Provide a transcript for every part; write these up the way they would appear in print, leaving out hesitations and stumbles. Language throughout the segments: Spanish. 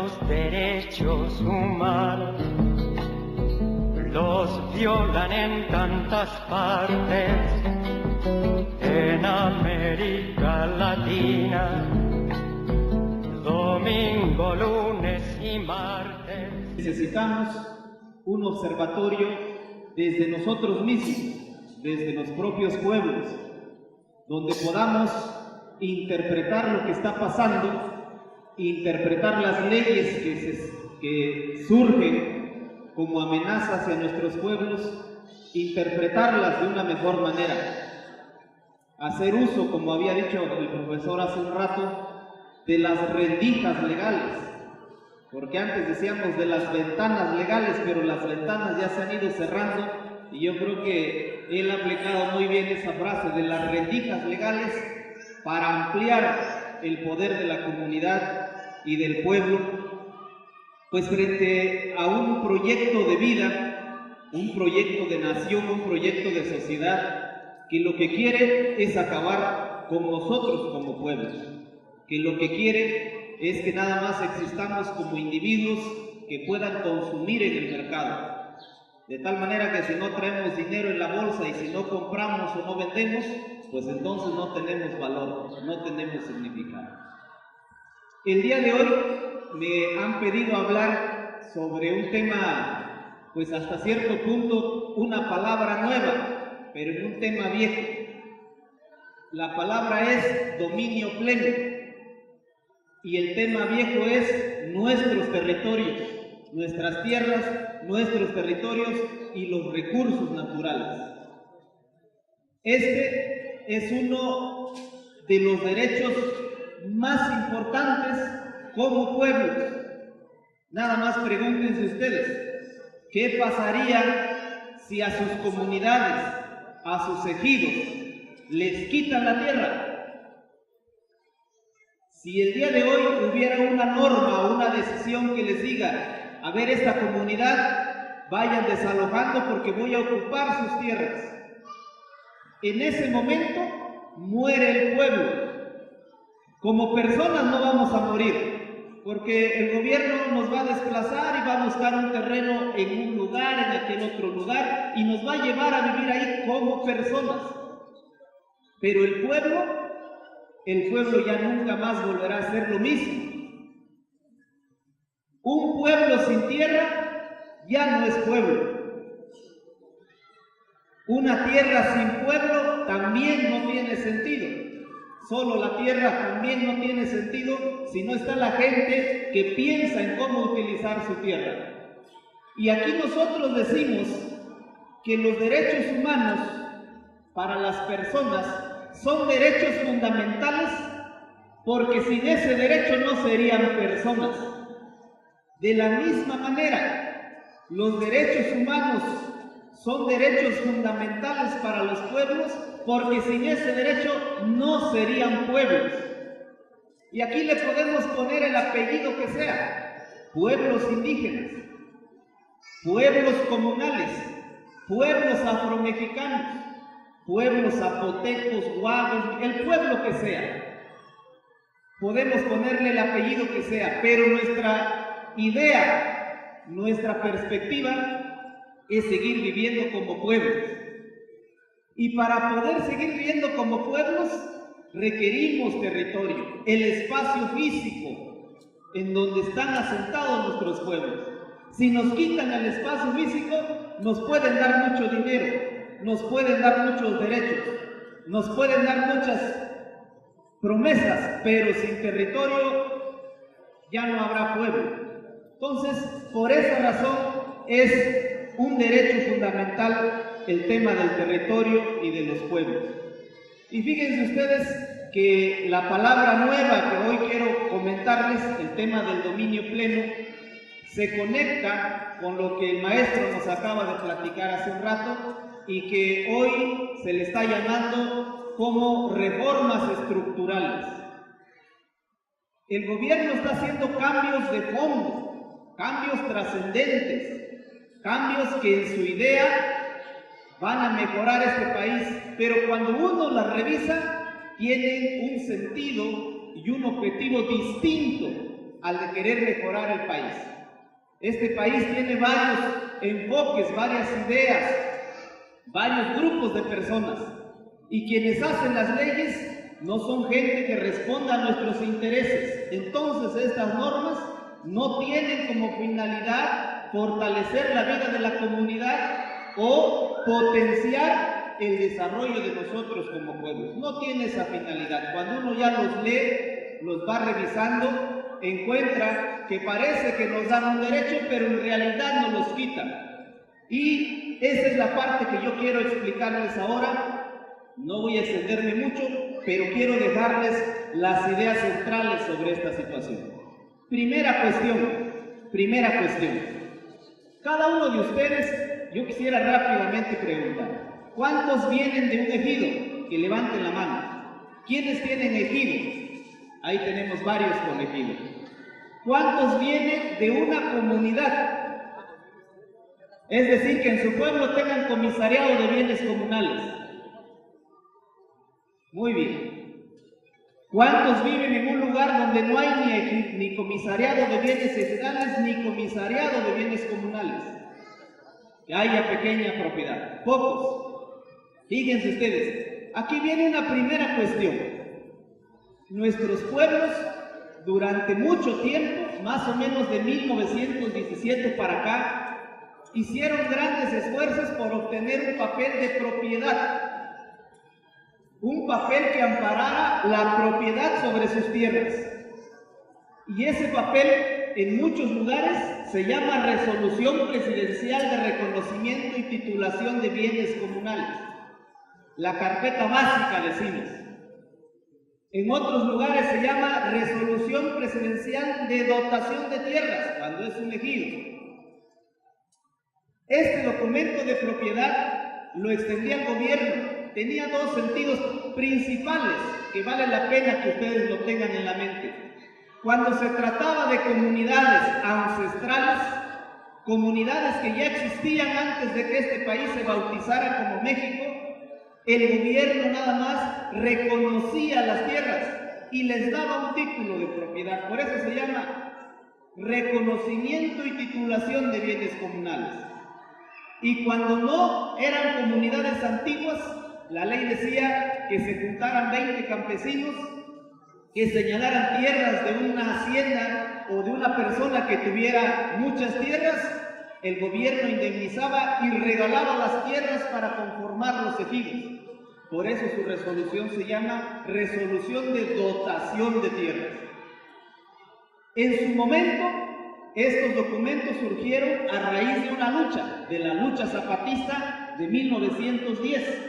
los derechos humanos los violan en tantas partes, en América Latina, domingo, lunes y martes. Necesitamos un observatorio desde nosotros mismos, desde los propios pueblos, donde podamos interpretar lo que está pasando, interpretar las leyes que surgen como amenaza hacia nuestros pueblos, interpretarlas de una mejor manera, hacer uso, como había dicho el profesor hace un rato, de las rendijas legales, porque antes decíamos de las ventanas legales, pero las ventanas ya se han ido cerrando, y yo creo que él ha aplicado muy bien esa frase de las rendijas legales para ampliar el poder de la comunidad y del pueblo, pues frente a un proyecto de vida, un proyecto de nación, un proyecto de sociedad, que lo que quiere es acabar con nosotros como pueblo, que lo que quiere es que nada más existamos como individuos que puedan consumir en el mercado, de tal manera que si no traemos dinero en la bolsa y si no compramos o no vendemos, pues entonces no tenemos valor, no tenemos significado. El día de hoy me han pedido hablar sobre un tema, pues hasta cierto punto, una palabra nueva, pero en un tema viejo. La palabra es dominio pleno y el tema viejo es nuestros territorios, nuestras tierras, nuestros territorios y los recursos naturales. Este es uno de los derechos más importantes como pueblos. Nada más pregúntense ustedes, ¿qué pasaría si a sus comunidades, a sus ejidos, les quitan la tierra? Si el día de hoy hubiera una norma o una decisión que les diga, a ver, esta comunidad, vayan desalojando porque voy a ocupar sus tierras. En ese momento muere el pueblo. Como personas no vamos a morir, porque el gobierno nos va a desplazar y va a buscar un terreno en un lugar, en aquel otro lugar, y nos va a llevar a vivir ahí como personas. Pero el pueblo ya nunca más volverá a ser lo mismo. Un pueblo sin tierra ya no es pueblo. Una tierra sin pueblo también no tiene sentido. Solo la tierra también no tiene sentido si no está la gente que piensa en cómo utilizar su tierra. Y aquí nosotros decimos que los derechos humanos para las personas son derechos fundamentales porque sin ese derecho no serían personas. De la misma manera, los derechos humanos son derechos fundamentales para los pueblos porque sin ese derecho no serían pueblos. Y aquí le podemos poner el apellido que sea: pueblos indígenas, pueblos comunales, pueblos afromexicanos, pueblos zapotecos, guavos, el pueblo que sea. Podemos ponerle el apellido que sea, pero nuestra idea, nuestra perspectiva es seguir viviendo como pueblos. Y para poder seguir viviendo como pueblos, requerimos territorio, el espacio físico en donde están asentados nuestros pueblos. Si nos quitan el espacio físico, nos pueden dar mucho dinero, nos pueden dar muchos derechos, nos pueden dar muchas promesas, pero sin territorio ya no habrá pueblo. Entonces, por esa razón es un derecho fundamental el tema del territorio y de los pueblos. Y fíjense ustedes que la palabra nueva que hoy quiero comentarles, el tema del dominio pleno, se conecta con lo que el maestro nos acaba de platicar hace un rato y que hoy se le está llamando como reformas estructurales. El gobierno está haciendo cambios de fondo, cambios trascendentes, cambios que en su idea van a mejorar este país, pero cuando uno las revisa, tienen un sentido y un objetivo distinto a al de querer mejorar el país. Este país tiene varios enfoques, varias ideas, varios grupos de personas, y quienes hacen las leyes no son gente que responda a nuestros intereses. Entonces estas normas no tienen como finalidad fortalecer la vida de la comunidad o potenciar el desarrollo de nosotros como pueblos. No tiene esa finalidad. Cuando uno ya los lee, los va revisando, encuentra que parece que nos dan un derecho, pero en realidad nos los quitan. Y esa es la parte que yo quiero explicarles ahora. No voy a extenderme mucho, pero quiero dejarles las ideas centrales sobre esta situación. Primera cuestión. Cada uno de ustedes, yo quisiera rápidamente preguntar, ¿cuántos vienen de un ejido? Que levanten la mano. ¿Quiénes tienen ejidos? Ahí tenemos varios con ejidos. ¿Cuántos vienen de una comunidad? Es decir, que en su pueblo tengan comisariado de bienes comunales. Muy bien. ¿Cuántos viven en un lugar donde no hay ni comisariado de bienes ejidales ni comisariado de bienes comunales? Que haya pequeña propiedad. Pocos. Fíjense ustedes, aquí viene una primera cuestión. Nuestros pueblos, durante mucho tiempo, más o menos de 1917 para acá, hicieron grandes esfuerzos por obtener un papel de propiedad. Un papel que amparara la propiedad sobre sus tierras. Y ese papel en muchos lugares se llama Resolución Presidencial de Reconocimiento y Titulación de Bienes Comunales. La carpeta básica, decimos. En otros lugares se llama Resolución Presidencial de Dotación de Tierras, cuando es un ejido. Este documento de propiedad lo extendía el gobierno. Tenía dos sentidos principales que vale la pena que ustedes lo tengan en la mente. Cuando se trataba de comunidades ancestrales, comunidades que ya existían antes de que este país se bautizara como México, el gobierno nada más reconocía las tierras y les daba un título de propiedad. Por eso se llama reconocimiento y titulación de bienes comunales. Y cuando no eran comunidades antiguas, la ley decía que se juntaran 20 campesinos, que señalaran tierras de una hacienda o de una persona que tuviera muchas tierras, el gobierno indemnizaba y regalaba las tierras para conformar los ejidos. Por eso su resolución se llama Resolución de Dotación de Tierras. En su momento, estos documentos surgieron a raíz de una lucha, de la lucha zapatista de 1910.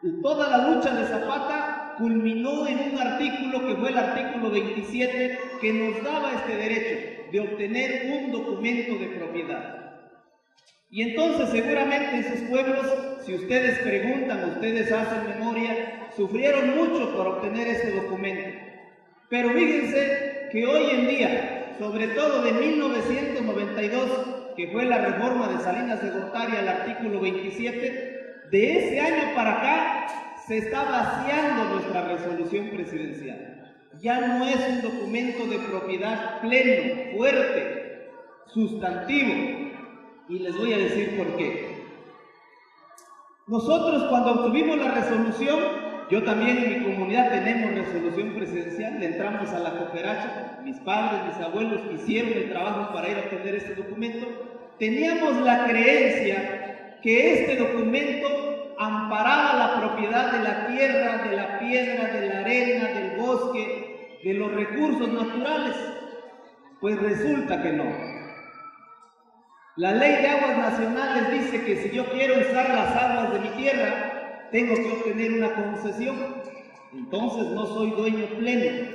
Y toda la lucha de Zapata culminó en un artículo que fue el artículo 27, que nos daba este derecho de obtener un documento de propiedad. Y entonces seguramente en sus pueblos, si ustedes preguntan, ustedes hacen memoria, sufrieron mucho por obtener este documento. Pero fíjense que hoy en día, sobre todo de 1992, que fue la reforma de Salinas de Gortari al artículo 27, de ese año para acá se está vaciando nuestra resolución presidencial. Ya no es un documento de propiedad pleno, fuerte, sustantivo. Y les voy a decir por qué. Nosotros cuando obtuvimos la resolución, yo también en mi comunidad tenemos resolución presidencial, le entramos a la cooperacha, mis padres, mis abuelos hicieron el trabajo para ir a obtener este documento. Teníamos la creencia que este documento amparaba la propiedad de la tierra, de la piedra, de la arena, del bosque, de los recursos naturales. Pues resulta que no. La Ley de Aguas Nacionales dice que si yo quiero usar las aguas de mi tierra, tengo que obtener una concesión. Entonces no soy dueño pleno.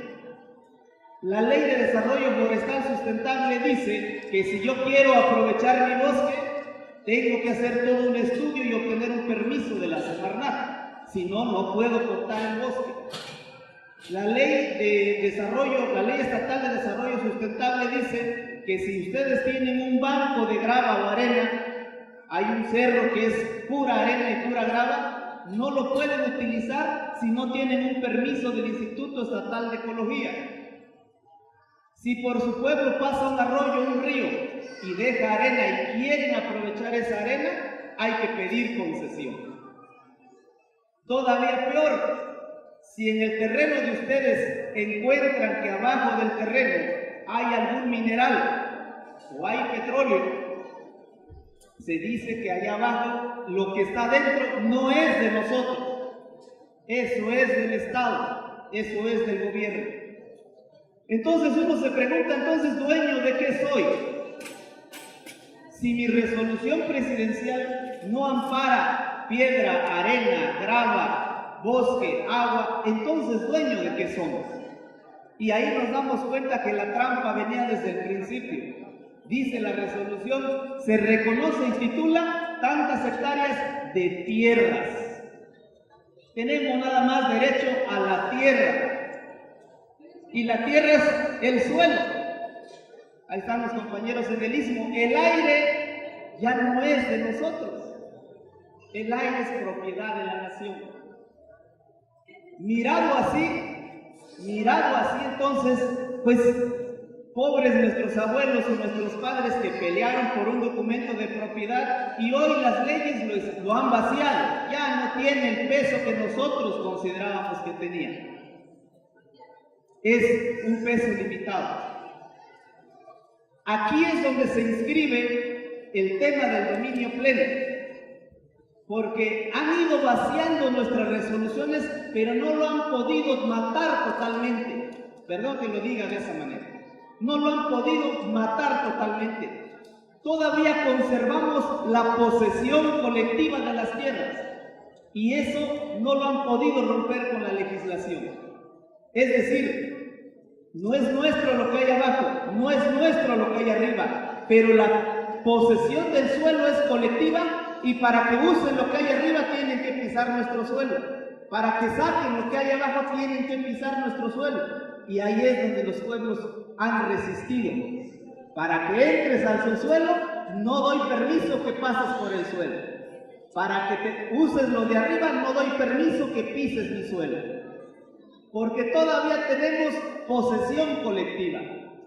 La Ley de Desarrollo Forestal Sustentable dice que si yo quiero aprovechar mi bosque, tengo que hacer todo un estudio y obtener un permiso de la Semarnat. Si no, no puedo cortar el bosque. La Ley de Desarrollo, la Ley Estatal de Desarrollo Sustentable dice que si ustedes tienen un banco de grava o arena, hay un cerro que es pura arena y pura grava, no lo pueden utilizar si no tienen un permiso del Instituto Estatal de Ecología. Si por su pueblo pasa un arroyo, un río, y deja arena y quieren aprovechar esa arena, hay que pedir concesión. Todavía peor, si en el terreno de ustedes encuentran que abajo del terreno hay algún mineral o hay petróleo, se dice que allá abajo lo que está dentro no es de nosotros, eso es del Estado, eso es del gobierno. Entonces uno se pregunta, entonces, ¿dueño de qué soy? Si mi resolución presidencial no ampara piedra, arena, grava, bosque, agua, entonces, ¿dueño de qué somos? Y ahí nos damos cuenta que la trampa venía desde el principio. Dice la resolución, se reconoce y titula tantas hectáreas de tierras. Tenemos nada más derecho a la tierra. Y la tierra es el suelo. Ahí están los compañeros en el istmo. El aire ya no es de nosotros. El aire es propiedad de la nación. Mirado así entonces, pues pobres nuestros abuelos y nuestros padres que pelearon por un documento de propiedad y hoy las leyes lo han vaciado. Ya no tiene el peso que nosotros considerábamos que tenía. Es un peso limitado. Aquí es donde se inscribe el tema del dominio pleno, porque han ido vaciando nuestras resoluciones, pero no lo han podido matar totalmente. Perdón que lo diga de esa manera. No lo han podido matar totalmente. Todavía conservamos la posesión colectiva de las tierras, y eso no lo han podido romper con la legislación. Es decir, no es nuestro lo que hay abajo, no es nuestro lo que hay arriba, pero la posesión del suelo es colectiva y para que usen lo que hay arriba tienen que pisar nuestro suelo. Para que saquen lo que hay abajo tienen que pisar nuestro suelo. Y ahí es donde los pueblos han resistido. Para que entres al subsuelo, no doy permiso que pases por el suelo. Para que te uses lo de arriba, no doy permiso que pises mi suelo. Porque todavía tenemos posesión colectiva.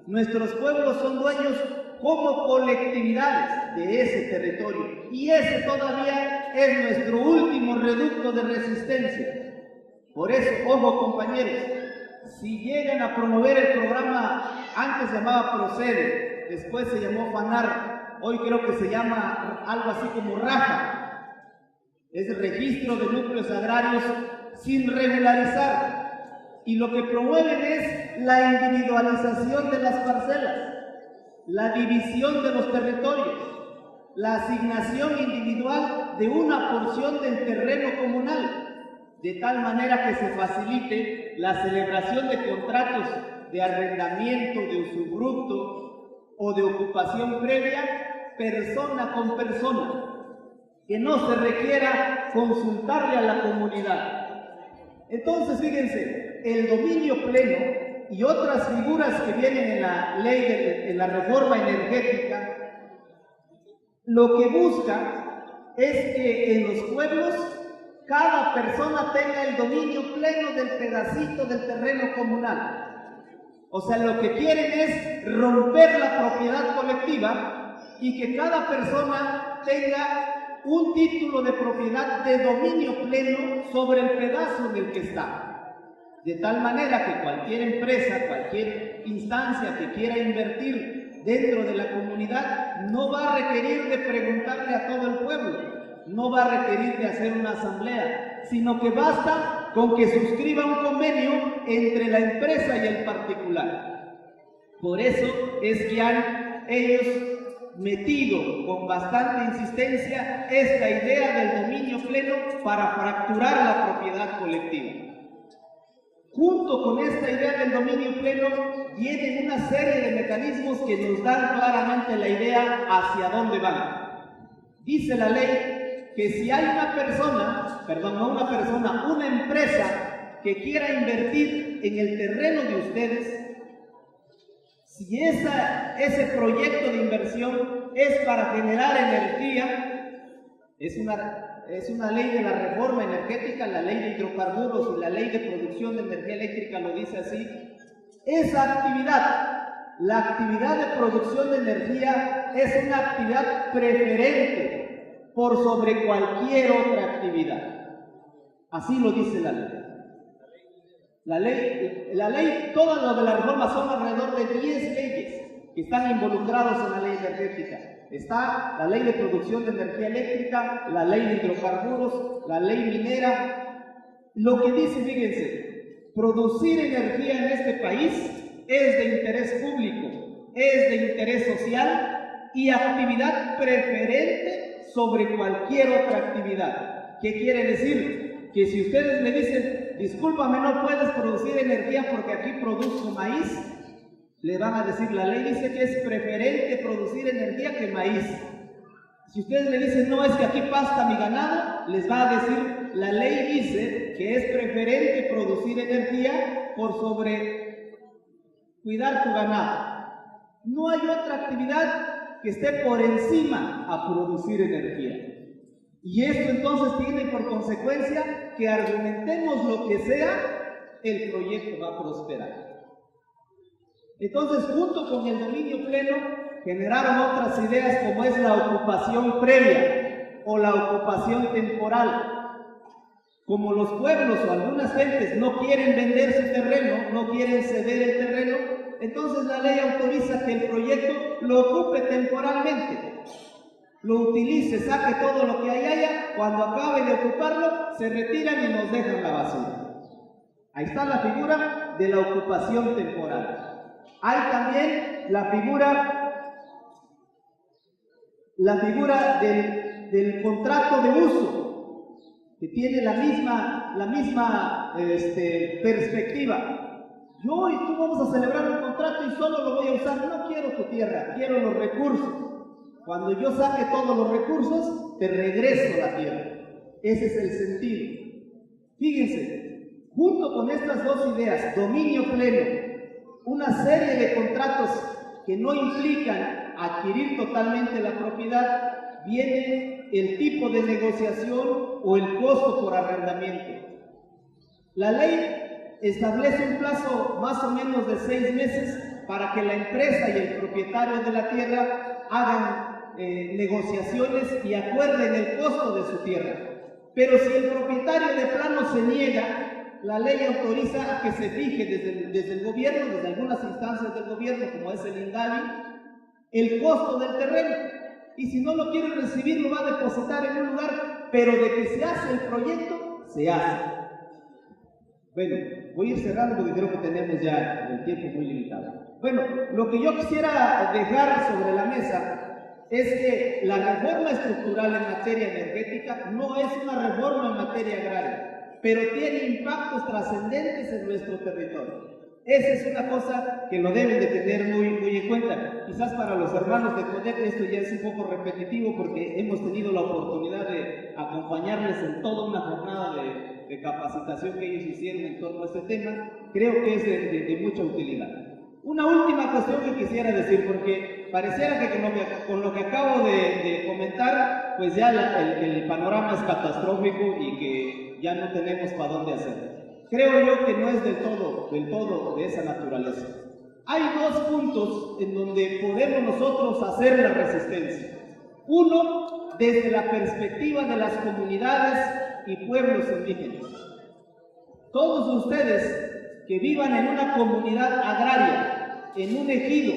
Nuestros pueblos son dueños como colectividades de ese territorio. Y ese todavía es nuestro último reducto de resistencia. Por eso, ojo compañeros, si llegan a promover el programa, antes se llamaba Procede, después se llamó FANAR, hoy creo que se llama algo así como RAJA, es el registro de núcleos agrarios sin regularizar. Y lo que promueven es la individualización de las parcelas, la división de los territorios, la asignación individual de una porción del terreno comunal, de tal manera que se facilite la celebración de contratos de arrendamiento, de usufructo o de ocupación previa, persona con persona, que no se requiera consultarle a la comunidad. Entonces, fíjense, el dominio pleno y otras figuras que vienen en la ley, en la reforma energética, lo que busca es que en los pueblos cada persona tenga el dominio pleno del pedacito del terreno comunal. O sea, lo que quieren es romper la propiedad colectiva y que cada persona tenga un título de propiedad de dominio pleno sobre el pedazo en el que está. De tal manera que cualquier empresa, cualquier instancia que quiera invertir dentro de la comunidad no va a requerir de preguntarle a todo el pueblo, no va a requerir de hacer una asamblea, sino que basta con que suscriba un convenio entre la empresa y el particular. Por eso es que han ellos metido con bastante insistencia esta idea del dominio pleno para fracturar la propiedad colectiva. Junto con esta idea del dominio pleno vienen una serie de mecanismos que nos dan claramente la idea hacia dónde van. Dice la ley que si hay una empresa que quiera invertir en el terreno de ustedes, si ese proyecto de inversión es para generar energía, es una ley de la reforma energética, la ley de hidrocarburos y la ley de producción de energía eléctrica lo dice así, esa actividad la actividad de producción de energía es una actividad preferente por sobre cualquier otra actividad. Así lo dice la ley. La ley, todas las de la reforma son alrededor de 10 leyes que están involucrados en la ley energética. Está la ley de producción de energía eléctrica, la ley de hidrocarburos, la ley minera. Lo que dice, fíjense, producir energía en este país es de interés público, es de interés social y actividad preferente sobre cualquier otra actividad. ¿Qué quiere decir? Que si ustedes le dicen, discúlpame, no puedes producir energía porque aquí produzco maíz, le van a decir, la ley dice que es preferente producir energía que maíz. Si ustedes le dicen, no, es que aquí pasta mi ganado, les va a decir, la ley dice que es preferente producir energía por sobre cuidar tu ganado. No hay otra actividad que esté por encima a producir energía. Y esto entonces tiene por consecuencia que argumentemos lo que sea, el proyecto va a prosperar. Entonces, junto con el dominio pleno, generaron otras ideas como es la ocupación previa o la ocupación temporal. Como los pueblos o algunas gentes no quieren vender su terreno, no quieren ceder el terreno, entonces la ley autoriza que el proyecto lo ocupe temporalmente, lo utilice, saque todo lo que haya, cuando acabe de ocuparlo, se retiran y nos dejan la basura. Ahí está la figura de la ocupación temporal. Hay también la figura del contrato de uso, que tiene la misma perspectiva. Yo y tú vamos a celebrar un contrato y solo lo voy a usar. No quiero tu tierra, quiero los recursos. Cuando yo saque todos los recursos, te regreso la tierra. Ese es el sentido. Fíjense, junto con estas dos ideas, dominio pleno, una serie de contratos que no implican adquirir totalmente la propiedad, viene el tipo de negociación o el costo por arrendamiento. La ley establece un plazo más o menos de 6 meses para que la empresa y el propietario de la tierra hagan negociaciones y acuerden el costo de su tierra. Pero si el propietario de plano se niega, la ley autoriza a que se fije desde el gobierno, desde algunas instancias del gobierno, como es el INDAVI, el costo del terreno. Y si no lo quiere recibir, lo va a depositar en un lugar, pero de que se hace el proyecto, se hace. Bueno, voy a ir cerrando porque creo que tenemos ya el tiempo muy limitado. Bueno, lo que yo quisiera dejar sobre la mesa es que la reforma estructural en materia energética no es una reforma en materia agraria, pero tiene impactos trascendentes en nuestro territorio. Esa es una cosa que lo deben de tener muy en cuenta. Quizás para los hermanos de CODEP esto ya es un poco repetitivo porque hemos tenido la oportunidad de acompañarles en toda una jornada de capacitación que ellos hicieron en torno a este tema. Creo que es de mucha utilidad. Una última cuestión que quisiera decir, porque pareciera que con lo que acabo de comentar, pues ya el panorama es catastrófico y que ya no tenemos para dónde hacer. Creo yo que no es del todo de esa naturaleza. Hay 2 puntos en donde podemos nosotros hacer la resistencia. Uno, desde la perspectiva de las comunidades y pueblos indígenas. Todos ustedes que vivan en una comunidad agraria, en un ejido,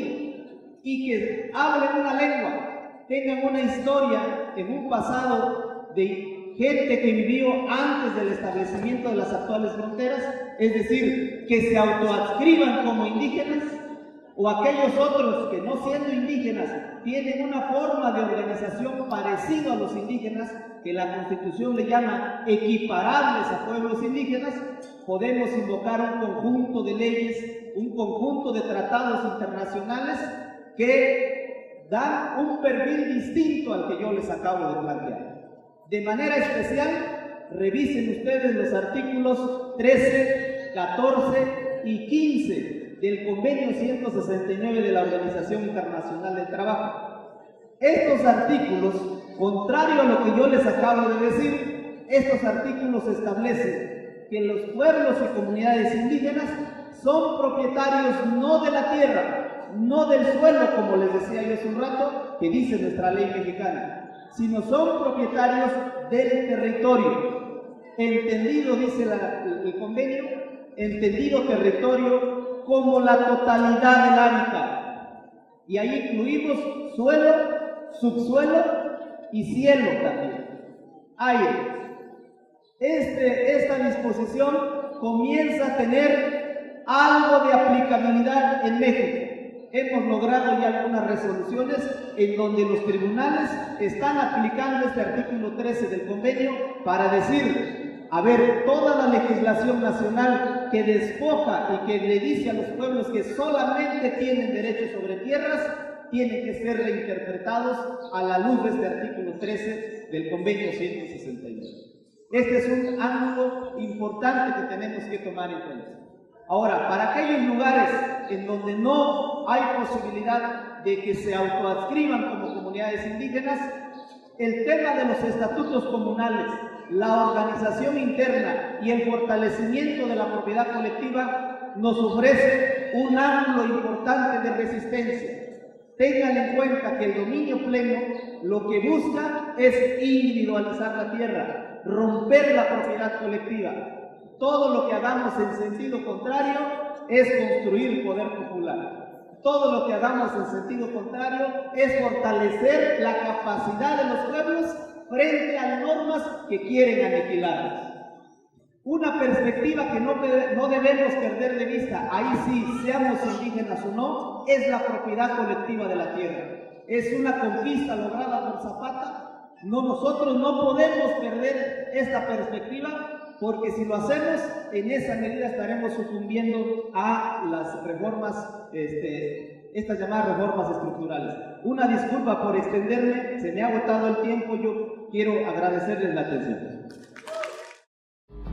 y que hablen una lengua, tengan una historia en un pasado de gente que vivió antes del establecimiento de las actuales fronteras, es decir, que se autoadscriban como indígenas, o aquellos otros que no siendo indígenas tienen una forma de organización parecida a los indígenas, que la Constitución le llama equiparables a pueblos indígenas, podemos invocar un conjunto de leyes, un conjunto de tratados internacionales que dan un perfil distinto al que yo les acabo de plantear. De manera especial, revisen ustedes los artículos 13, 14 y 15 del Convenio 169 de la Organización Internacional del Trabajo. Estos artículos, contrario a lo que yo les acabo de decir, estos artículos establecen que los pueblos y comunidades indígenas son propietarios no de la tierra, no del suelo, como les decía yo hace un rato, que dice nuestra ley mexicana, sino son propietarios del territorio. Entendido, dice el convenio, entendido territorio como la totalidad del hábitat. Y ahí incluimos suelo, subsuelo y cielo también. Aire. Esta disposición comienza a tener algo de aplicabilidad en México. Hemos logrado ya algunas resoluciones en donde los tribunales están aplicando este artículo 13 del convenio para decir, a ver, toda la legislación nacional que despoja y que le dice a los pueblos que solamente tienen derecho sobre tierras, tienen que ser reinterpretados a la luz de este artículo 13 del convenio 169. Este es un ángulo importante que tenemos que tomar en cuenta. Ahora, para aquellos lugares en donde no hay posibilidad de que se autoadscriban como comunidades indígenas, el tema de los estatutos comunales, la organización interna y el fortalecimiento de la propiedad colectiva nos ofrece un ángulo importante de resistencia. Tengan en cuenta que el dominio pleno lo que busca es individualizar la tierra, romper la propiedad colectiva. Todo lo que hagamos en sentido contrario es construir poder popular. Todo lo que hagamos en sentido contrario es fortalecer la capacidad de los pueblos frente a normas que quieren aniquilarlos. Una perspectiva que no debemos perder de vista, ahí sí, seamos indígenas o no, es la propiedad colectiva de la tierra. Es una conquista lograda por Zapata. Nosotros no podemos perder esta perspectiva, porque si lo hacemos, en esa medida estaremos sucumbiendo a las reformas, estas llamadas reformas estructurales. Una disculpa por extenderme, se me ha agotado el tiempo, yo quiero agradecerles la atención.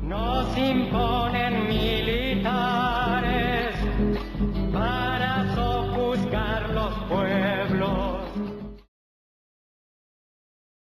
Nos importa